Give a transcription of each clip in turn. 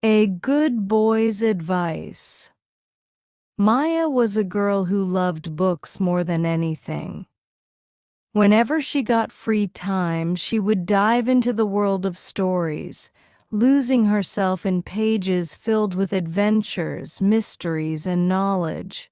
A good boy's advice. Maya was a girl who loved books more than anything. Whenever she got free time, she would dive into the world of stories, losing herself in pages filled with adventures, mysteries, and knowledge.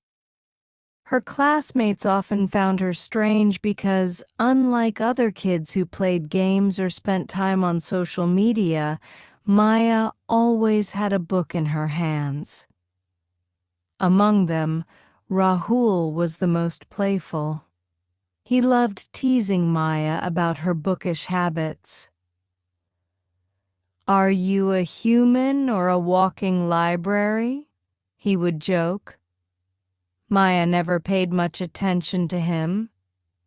Her classmates often found her strange because, unlike other kids who played games or spent time on social media, Maya always had a book in her hands. Among them, Rahul was the most playful. He loved teasing Maya about her bookish habits. "Are you a human or a walking library?" he would joke. Maya never paid much attention to him.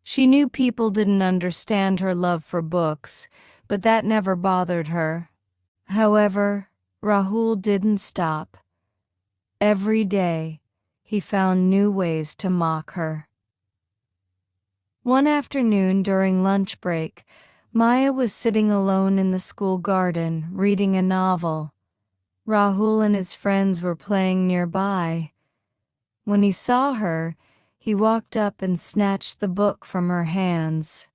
She knew people didn't understand her love for books, but that never bothered her. However, Rahul didn't stop. Every day, he found new ways to mock her. One afternoon during lunch break, Maya was sitting alone in the school garden, reading a novel. Rahul and his friends were playing nearby. When he saw her, he walked up and snatched the book from her hands.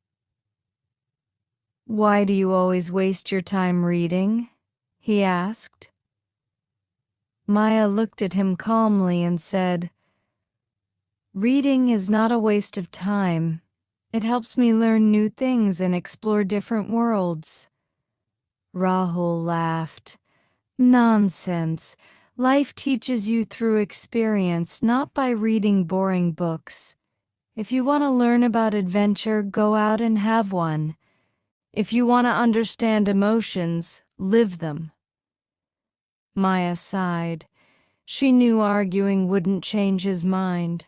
"Why do you always waste your time reading?" he asked. Maya looked at him calmly and said, "Reading is not a waste of time. It helps me learn new things and explore different worlds." Rahul laughed. "Nonsense. Life teaches you through experience, not by reading boring books. If you want to learn about adventure, go out and have one. If you want to understand emotions, live them." Maya sighed. She knew arguing wouldn't change his mind.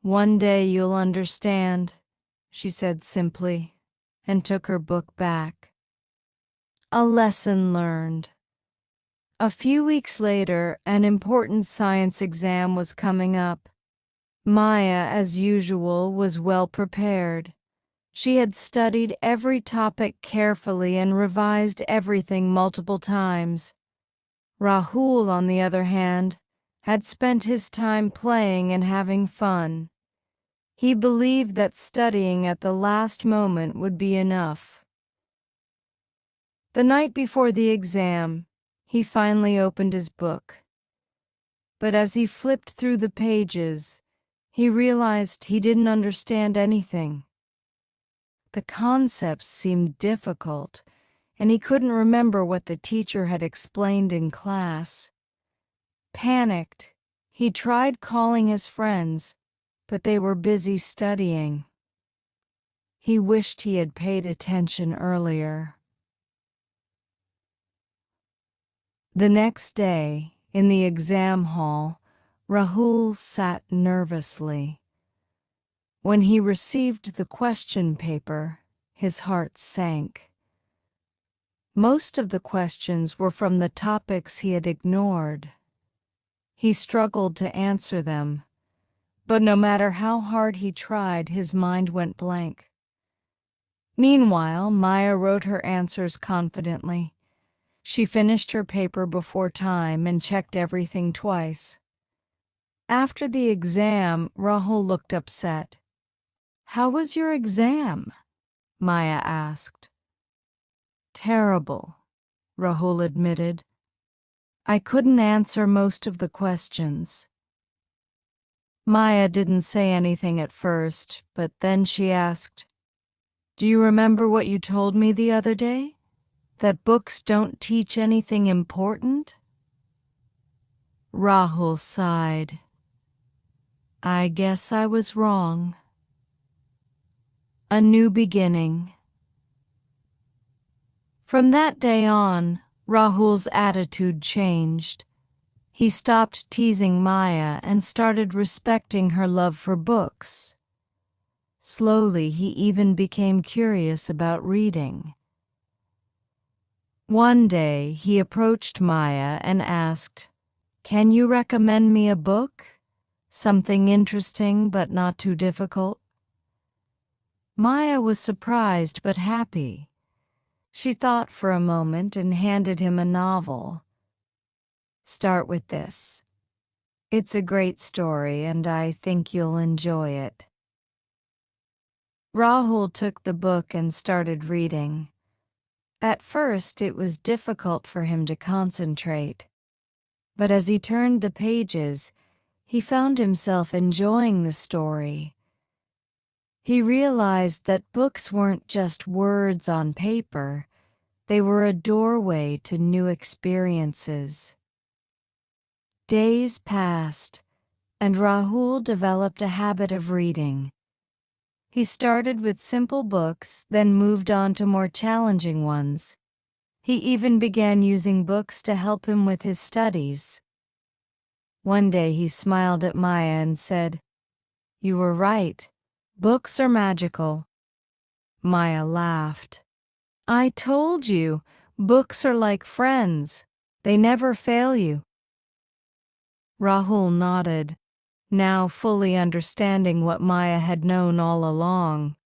"One day you'll understand," she said simply, and took her book back. A lesson learned. A few weeks later, an important science exam was coming up. Maya, as usual, was well prepared. She had studied every topic carefully and revised everything multiple times. Rahul, on the other hand, had spent his time playing and having fun. He believed that studying at the last moment would be enough. The night before the exam, he finally opened his book. But as he flipped through the pages, he realized he didn't understand anything. The concepts seemed difficult, and he couldn't remember what the teacher had explained in class. Panicked, he tried calling his friends, but they were busy studying. He wished he had paid attention earlier. The next day, in the exam hall, Rahul sat nervously. When he received the question paper, his heart sank. Most of the questions were from the topics he had ignored. He struggled to answer them, but no matter how hard he tried, his mind went blank. Meanwhile, Maya wrote her answers confidently. She finished her paper before time and checked everything twice. After the exam, Rahul looked upset. "How was your exam?" Maya asked. "Terrible," Rahul admitted. "I couldn't answer most of the questions." Maya didn't say anything at first, but then she asked, "Do you remember what you told me the other day? That books don't teach anything important?" Rahul sighed. "I guess I was wrong." A new beginning. From that day on, Rahul's attitude changed. He stopped teasing Maya and started respecting her love for books. Slowly, he even became curious about reading. One day, he approached Maya and asked, "Can you recommend me a book? Something interesting but not too difficult?" Maya was surprised but happy. She thought for a moment and handed him a novel. Start with this. It's a great story and I think you'll enjoy it. Rahul took the book and started reading. At first, it was difficult for him to concentrate. But as he turned the pages, he found himself enjoying the story. He realized that books weren't just words on paper, they were a doorway to new experiences. Days passed, and Rahul developed a habit of reading. He started with simple books, then moved on to more challenging ones. He even began using books to help him with his studies. One day he smiled at Maya and said, "You were right. Books are magical." Maya laughed. "I told you, books are like friends. They never fail you." Rahul nodded, now fully understanding what Maya had known all along.